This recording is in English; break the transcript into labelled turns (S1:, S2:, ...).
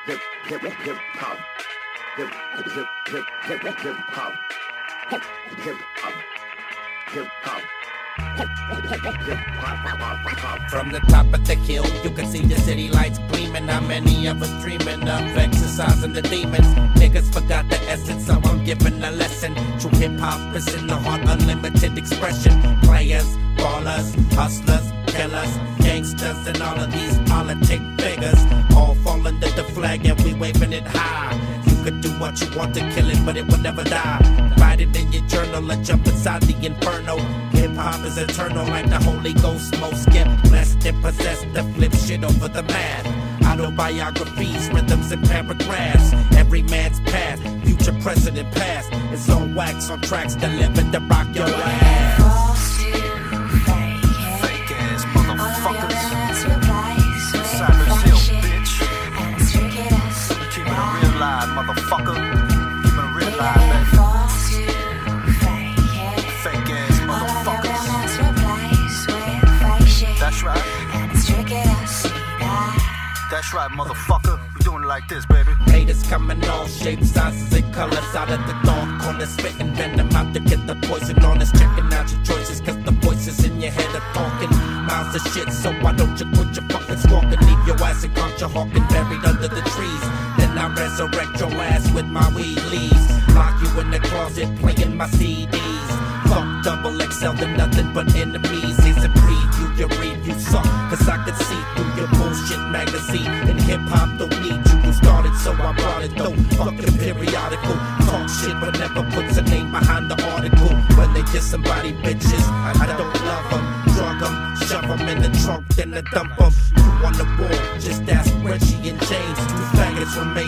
S1: hip hop, hip hop, hip hop.
S2: From the top of the hill, you can see the city lights gleaming. How many of us dreaming of exercising the demons? Niggas forgot the essence, so I'm giving a lesson. True hip-hop is in the heart, unlimited expression. Players, ballers, hustlers, killers, gangsters, and all of these politic figures all fall under the flag and we waving it high. You could do what you want to kill it, but it will never die. Write it in your journal or jump inside the inferno. Hip-hop is eternal like the Holy Ghost. Most get blessed and possessed to flip shit over the map. Autobiographies, rhythms, and paragraphs. Every man's past, future, present, and past. It's on wax, on tracks, delivered to rock your ass.
S3: Fake ass motherfuckers. Cyber Hill, bitch. Keep it a real live, motherfucker. Keep it a real live, baby. Fake ass motherfuckers. That's right. That's right, motherfucker. We doing it like this, baby.
S2: Haters come in all shapes, sizes, and colors. Out of the dark corner, spitting venom out to get the poison on us. Checking out your choices, cause the voices in your head are talking miles of shit. So why don't you quit your fucking squawking? Leave your ass and count your hawking buried under the trees. Then I resurrect your ass with my weed leaves. Lock you in the closet, playing my CDs. Fuck double XL to nothing but enemies. Here's a preview, your review suck. Cause I can see through your bullshit magazine. And hip-hop don't need you, you started so I brought it though. Fucking periodical, talk shit but never puts a name behind the article. When they diss somebody bitches, I don't love them. Drug them, shove them in the trunk, then I dump them. You on the wall, just ask Reggie and James. Two faggots remain